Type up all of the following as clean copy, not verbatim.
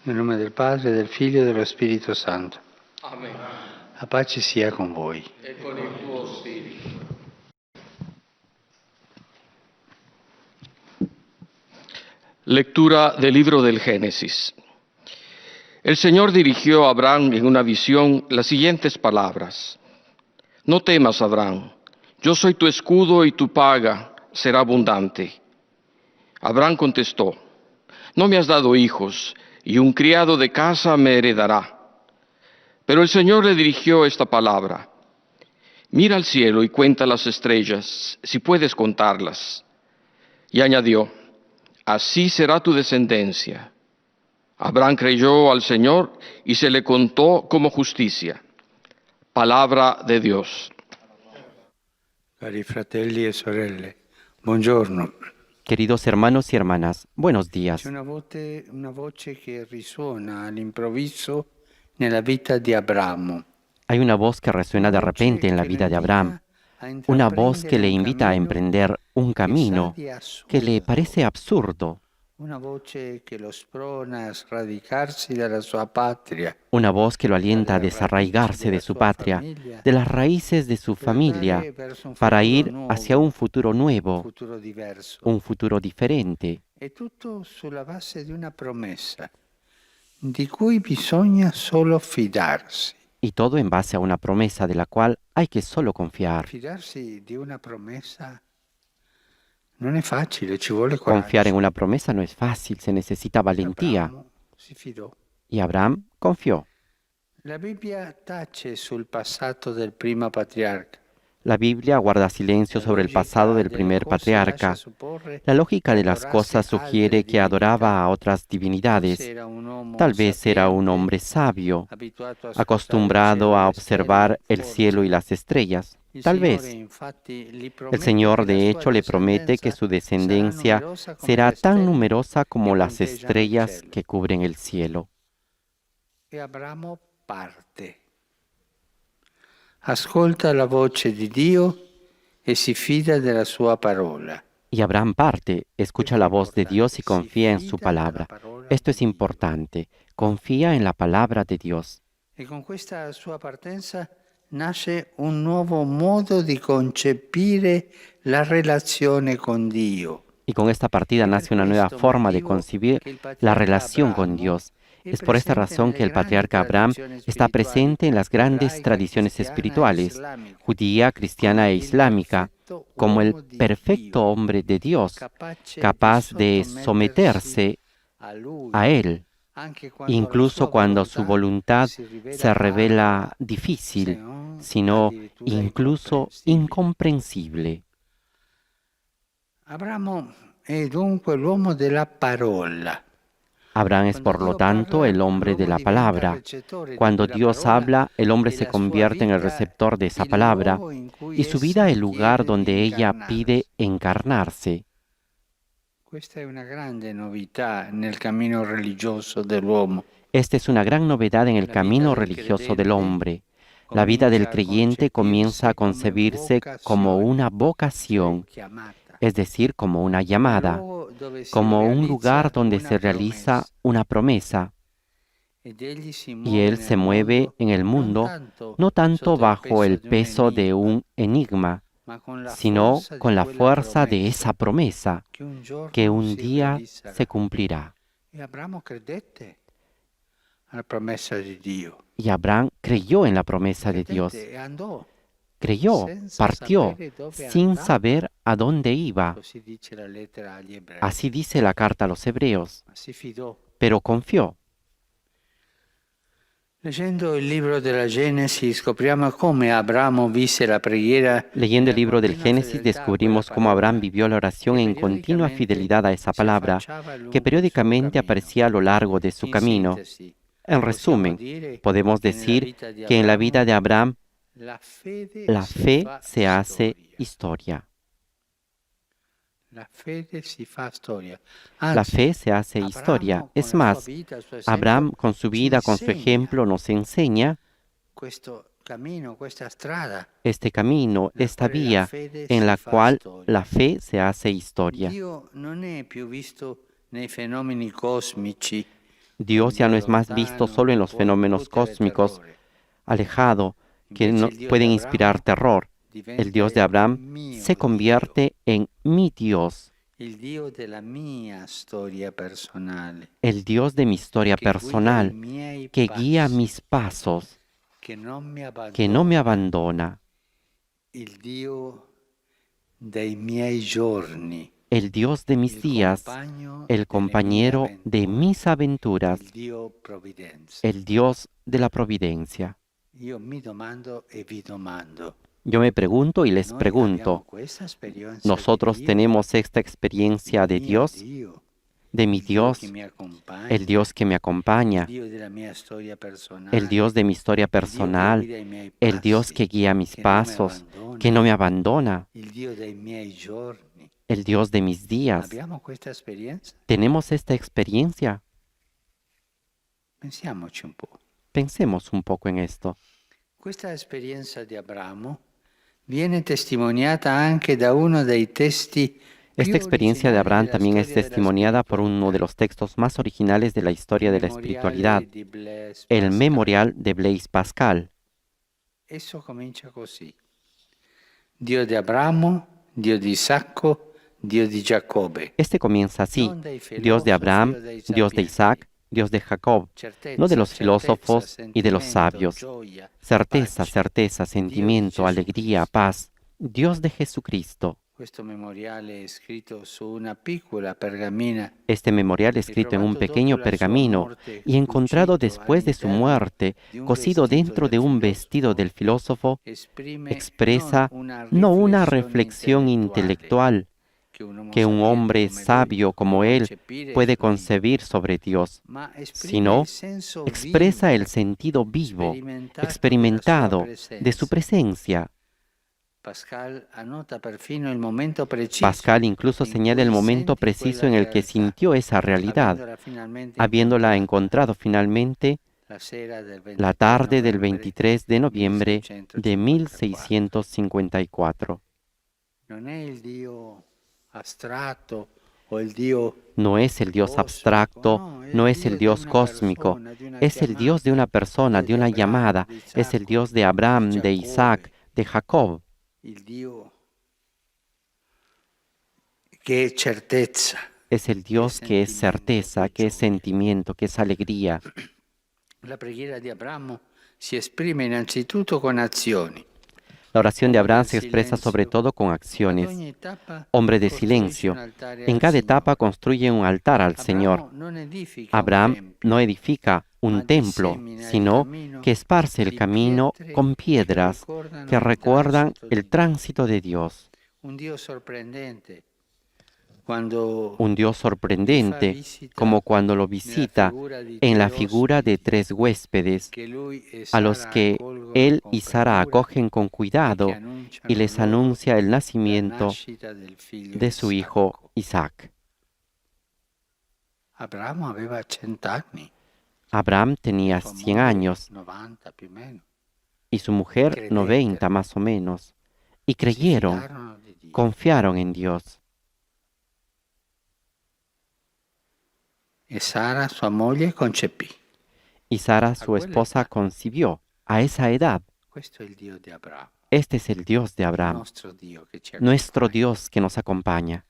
Nel nome del Padre, del Figlio e dello Spirito Santo. Amen. La pace sia con voi. E con il tuo spirito. Lectura del libro del Génesis. El Señor dirigió a Abraham en una visión las siguientes palabras. No temas, Abraham, yo soy tu escudo y tu paga será abundante. Abraham contestó, no me has dado hijos, y un criado de casa me heredará. Pero el Señor le dirigió esta palabra. Mira al cielo y cuenta las estrellas, si puedes contarlas. Y añadió, así será tu descendencia. Abraham creyó al Señor y se le contó como justicia. Palabra de Dios. Cari fratelli e sorelle, buongiorno. Queridos hermanos y hermanas, buenos días. C'è una voce che risuona all'improvviso nella vita di Abramo. Hay una voz que resuena de repente en la vida de Abraham, una voz que le invita a emprender un camino que le parece absurdo, Una voce che lo sprona a sradicarsi dalla sua patria, una voz que lo alienta a desarraigarse de su patria, de las raíces de su familia, para ir hacia un futuro nuevo, futuro diverso. un futuro diferente. È tutto sulla base di una promessa di cui bisogna solo fidarsi. Y todo en base a una promesa de la cual hay que solo confiar. Fidarsi di una promessa non è facile, ci vuole coraggio. Confiar en una promesa no es fácil, se necesita valentía. Abramo si fidò. Y Abraham confió. La Bibbia tace sul passato del primo patriarca. La Biblia guarda silencio sobre el pasado del primer patriarca. La lógica de las cosas sugiere que adoraba a otras divinidades. Tal vez era un hombre sabio, acostumbrado a observar el cielo y las estrellas. Tal vez. El Señor, de hecho, le promete que su descendencia será tan numerosa como las estrellas que cubren el cielo. E Abramo parte. Ascolta la voce di Dio e si fida della sua parola. Y Abraham parte, escucha la voz de Dios y confía en su palabra. Esto es importante. Confía en la palabra de Dios. E con questa sua partenza nasce un nuovo modo di concepire la relazione con Dio. Y con esta partida nace una nueva forma de concebir la relación con Dios. Es por esta razón que el patriarca Abraham está presente en las grandes tradiciones espirituales, judía, cristiana e islámica, como el perfecto hombre de Dios, capaz de someterse a Él, incluso cuando su voluntad se revela difícil, sino incluso incomprensible. Abramo è dunque l'uomo della parola. Abraham es, por lo tanto, el hombre de la palabra. Cuando Dios habla, el hombre se convierte en el receptor de esa palabra y su vida el lugar donde ella pide encarnarse. Questa è una grande novità nel cammino religioso dell'uomo. Esta es una gran novedad en el camino religioso del hombre. La vida del creyente comienza a concebirse como una vocación, es decir, como una llamada, como un lugar donde se realiza una promesa. Y Él se mueve en el mundo no tanto bajo el peso de un enigma, sino con la fuerza de esa promesa que un día se cumplirá. Y Abraham creyó en la promesa de Dios. Creyó, partió, sin saber a dónde iba. Así dice la carta a los Hebreos. Pero confió. Leyendo el libro de la Génesis scopriamo come Abramo visse la preghiera. Leyendo el libro del Génesis descubrimos cómo Abraham vivió la oración en continua fidelidad a esa palabra, que periódicamente aparecía a lo largo de su camino. En resumen, podemos decir que en la vida de Abraham la fe se hace historia. La fe se hace historia. Es más, Abraham con su vida, con su ejemplo, nos enseña este camino, esta vía en la cual la fe se hace historia. Dios ya no es más visto solo en los fenómenos cósmicos, alejado, que no pueden inspirar terror. El Dios de Abraham se convierte en mi Dios, il Dio della mia storia personale, el Dios de mi historia che guida i personal, miei que guía passi, mis pasos, che non mi que no me abbandona, abandona, il Dio dei miei giorni, el Dios de mis il días, compagno el delle mie compañero de avventure, mis aventuras, il Dio provvidenza. el Dios de la providencia. Io mi domando e vi domando, Yo me pregunto y les noi pregunto, abbiamo questa esperienza ¿nosotros di Dio, tenemos esta experiencia il de mio Dios, Dio, de mi il Dio che Dios, mi accompagna, el Dios que me il acompaña, Dio della mia storia personale, el Dios de mi historia il Dio che personal, guida i miei el Dios passi, que guía mis che non mi pasos, abbandona, que no me abandona, il Dio dei miei giorni? el Dios de mis días? Abbiamo questa esperienza? ¿Tenemos esta experiencia? Pensiamoci un po'. Pensemos un poco en esto. Questa esperienza di Abramo viene testimoniata anche da uno dei testi Esta più experiencia de originali Abraham della también es storia della testimoniada por uno de spiritualità, los textos más originales de la historia de la il espiritualidad, memoriale di Blaise el Pascal. memorial de Blaise Pascal. Esso comincia così: Dio di Abramo, Dio di Isacco, Dio di Giacobbe. Este comienza así: Non dei Dios de filosofi Abraham, o dei Dios de sapienti. Isaac, Dios de Jacob, no de los filósofos y de los sabios. Gioia, Certeza, pace. certeza, sentimiento, alegría, paz. Dios de Jesucristo. Questo memoriale è scritto su una piccola pergamena Este memorial escrito en un pequeño pergamino y encontrado después de su muerte, cosido dentro de un vestido del filósofo, expresa no una reflexión intelectual que un hombre sabio como él puede concebir sobre Dios, sino expresa el sentido vivo, experimentado de su presencia. Pascal anota perfino il momento preciso Pascal incluso in señala el cui momento senti preciso quella en el que realtà, sintió esa realidad, habiéndola encontrado finalmente la sera del la 23 tarde del novembre 23 de noviembre de 1654. 1654. Non è il Dio astratto o il Dio No es el Dios abstracto, no es el Dios cósmico, es el Dios de una persona, de una llamada, es el Dios de Abraham, de Isaac, de Jacob, il Dio che è certezza. es el Dios que es certeza, que es sentimiento, que es alegría. La preghiera di Abramo si esprime innanzitutto con azioni. La oración de Abraham se expresa sobre todo con Ad acciones. ogni etapa Hombre de costruisce silencio, un altare en al cada Signore. etapa construye un altar al Señor. Abramo non edifica un Abraham tempio, no edifica un ma templo, dissemina il sino cammino que esparce el di camino pietre con piedras que recuerdan el tránsito de Dios. Un Dio sorprendente quando Un Dios sorprendente, como cuando lo visita en la figura de tres huéspedes, che lui e a los Sara que accolgono él con y Sara fervore acogen con e cuidado che annunciano y les loro anuncia el la nacimiento nascita del figlio de su Isacco. hijo Isaac. Abramo aveva 100 anni, Abraham tenía sua 100 moglie años 90 più o meno. y su mujer Credettero. 90 más o menos, y Si creyeron, fidarono di Dio. confiaron en Dios. E Sara, sua moglie, concepì. Y Sara, su esposa, concibió a esa edad. Questo è il Dio di Abramo, Este es el Dios de il Abraham, nostro Dio che ci nuestro accompagna. Dios que nos acompaña.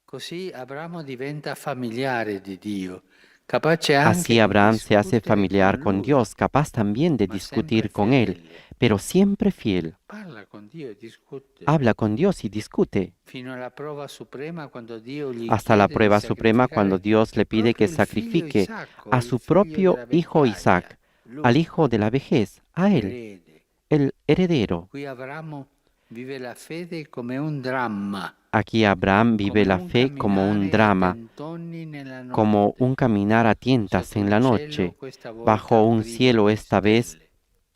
Così Abramo diventa familiare di Dio, capace anche Así di Abraham se hace discutere familiar con lui, Dios, capaz también de ma discutir sempre con Él, fedele. pero siempre fiel. Parla con Dio e discute. Habla con Dios y discute, Fino alla prova suprema quando Dio gli hasta la chiede di prueba suprema cuando sacrificare Dios le pide que proprio il figlio sacrifique Isacco, a il su figlio propio della hijo vecchiaia, Isaac, lui, al hijo de la vejez, a Él, l'erede. el heredero. Qui Abramo vive la fede come un dramma, Aquí Abraham vive come la un fe como un camminare a drama, tentoni nella notte, como un caminar a tientas sotto en un la cielo noche, questa volta bajo un privo cielo di esta vez stelle.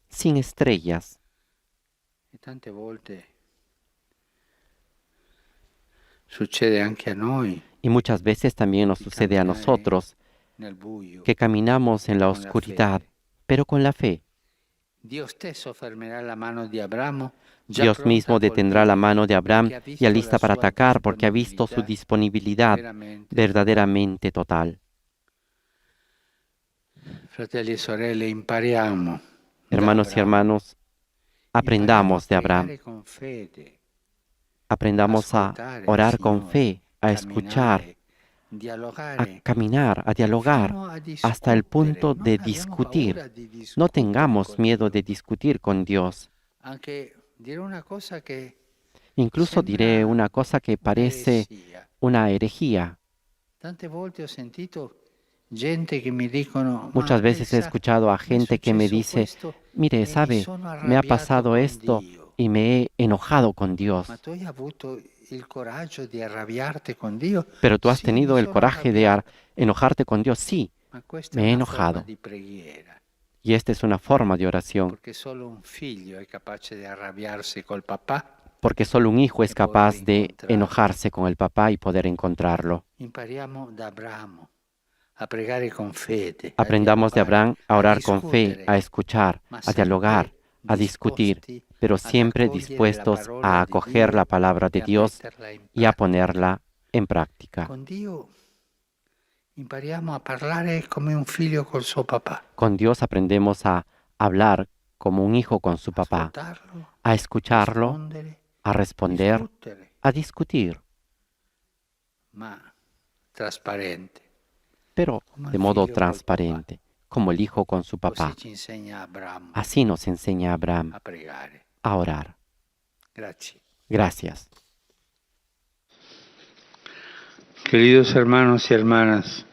sin estrellas. E tante volte succede anche a noi Y muchas veces también nos sucede a nosotros nel buio. que caminamos en la con la oscuridad, fede. pero con la fe. Dio stesso fermerà la mano di Abramo, già Dios pronta mismo a detendrá la colpire, mano de Abraham perché ha visto ya la lista para sua atacar porque ha visto su disponibilidad veramente verdaderamente total. Fratelli e sorelle, impariamo da Hermanos y Abraham. hermanos, aprendamos de Impariamo a Abraham, pregare con fede, aprendamos a ascoltare il orar con Signore, fe, a escuchar, camminare, a dialogare, caminar, a dialogar, fino a hasta el discutere. punto Non de abbiamo discutir. paura di No discutere tengamos con miedo Dio. de discutir con Dios. Anche dire una cosa che Incluso diré sembra una cosa que parece un'eresia. una herejía. Tante volte ho sentito gente che mi dicono: Ma Muchas lei veces he sa, escuchado a mi è gente que me successo dice, questo mire, e mi sabe, sono me ha arrabbiato pasado con esto Dio. y me he enojado con Ma Dios. tu hai avuto il coraggio di arrabbiarti con Dio? Pero tú has Sì, mi tenido el sono coraje de arrabbiato. enojarte con Dios. Sí, Ma questa è me he una forma enojado. di preghiera, Y esta es una forma de oración, perché solo un figlio è capace di arrabbiarsi col papà. porque solo un hijo es E poi capaz de rincontrarlo. enojarse con el papá y poder encontrarlo. Impariamo da Abramo a pregare con fede, a Aprendamos de dialogare, Abraham a a orar con fe, discutere, a escuchar, ma a dialogar, sempre a discutir, disposti pero ad siempre accogliere la dispuestos parola a di acoger Dio la palabra de e a Dios metterla in y a pratica. ponerla en práctica. Con Dio impariamo a parlare come un figlio col suo papà, Con Dios aprendemos a hablar como un hijo con su papá, ascoltarlo, a escucharlo, rispondere, a responder, discutere, a discutir, ma trasparente, pero come de il modo figlio col transparente, como el hijo con su papà. papá. Così ci insegna Abramo Así nos enseña Abraham a pregare. a orar. Grazie. Gracias. Queridos hermanos y hermanas,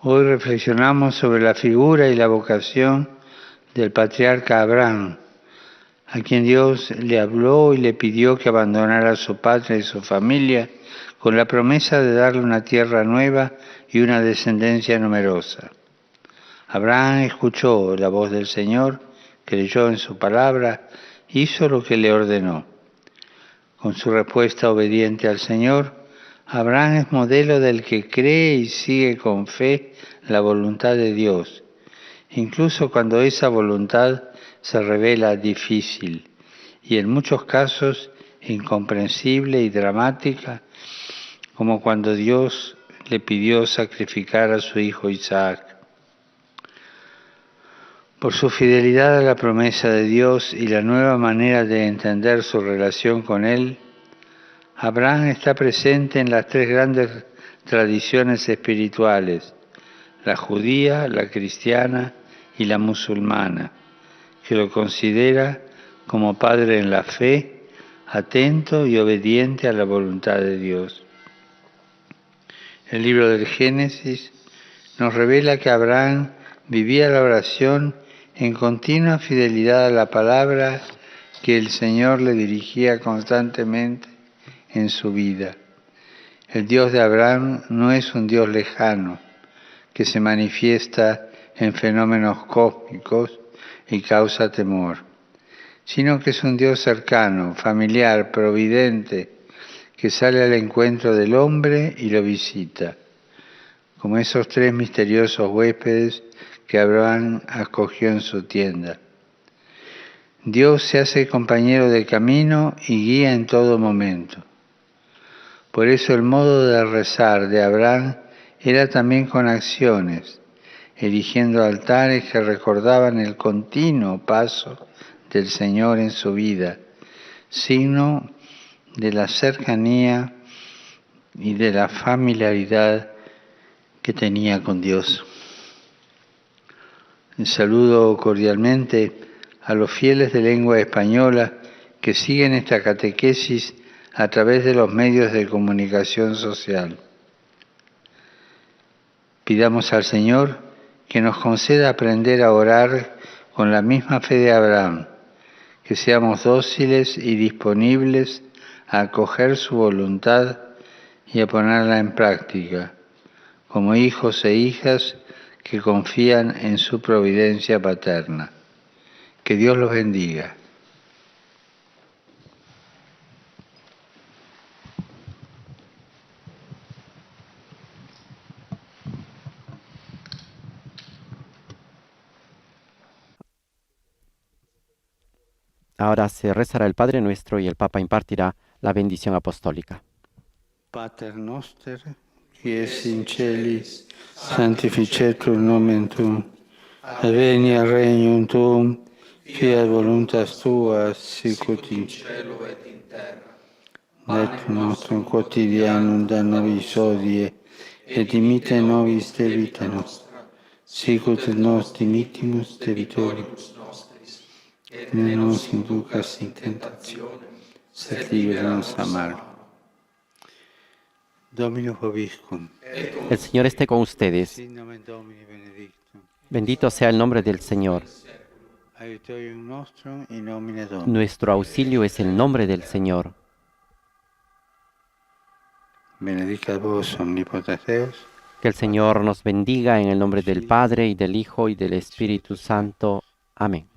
hoy reflexionamos sobre la figura y la vocación del patriarca Abraham, a quien Dios le habló y le pidió que abandonara su patria y su familia con la promesa de darle una tierra nueva y una descendencia numerosa. Abraham escuchó la voz del Señor, creyó en su palabra, hizo lo que le ordenó. Con su respuesta obediente al Señor, Abraham es modelo del que cree y sigue con fe la voluntad de Dios, incluso cuando esa voluntad se revela difícil y en muchos casos incomprensible y dramática, como cuando Dios le pidió sacrificar a su hijo Isaac. Por su fidelidad a la promesa de Dios y la nueva manera de entender su relación con Él, Abraham está presente en las tres grandes tradiciones espirituales, la judía, la cristiana y la musulmana, que lo considera como padre en la fe, atento y obediente a la voluntad de Dios. El libro del Génesis nos revela que Abraham vivía la oración en continua fidelidad a la palabra que el Señor le dirigía constantemente en su vida. El Dios de Abraham no es un Dios lejano que se manifiesta en fenómenos cósmicos y causa temor, sino que es un Dios cercano, familiar, providente, que sale al encuentro del hombre y lo visita, como esos tres misteriosos huéspedes que Abraham acogió en su tienda. Dios se hace compañero de camino y guía en todo momento. Por eso el modo de rezar de Abraham era también con acciones, erigiendo altares que recordaban el continuo paso del Señor en su vida, signo de la cercanía y de la familiaridad que tenía con Dios. Saludo cordialmente a los fieles de lengua española que siguen esta catequesis a través de los medios de comunicación social. Pidamos al Señor que nos conceda aprender a orar con la misma fe de Abraham, que seamos dóciles y disponibles a acoger su voluntad y a ponerla en práctica, como hijos e hijas que confían en su providencia paterna. Que Dios los bendiga. Ahora se rezará el Padre Nuestro y el Papa impartirá la bendición apostólica. Pater noster, qui es in celis, sanctificetur nomen tuum, adveniat regnum tuum, fiat voluntas tua, sicut in cielo et in terra. Datum nostrum quotidianum da nobis hodie, et dimitte nobis debita nostra, sicut et nos dimittimus debitoribus nostris, et ne nos inducas in tentationem, sed libera nos a malo. Dominus vobiscum. El Señor esté con ustedes. Sin nomen Domini benedictum. Bendito sea el nombre del Señor. Aiutorium nostrum in nomine Domini. Nuestro auxilio es el nombre del Señor. Benedicat vos omnipotens Deus, Que el Señor nos bendiga en el nombre del Padre, y del Hijo, y del Espíritu Santo. Amén.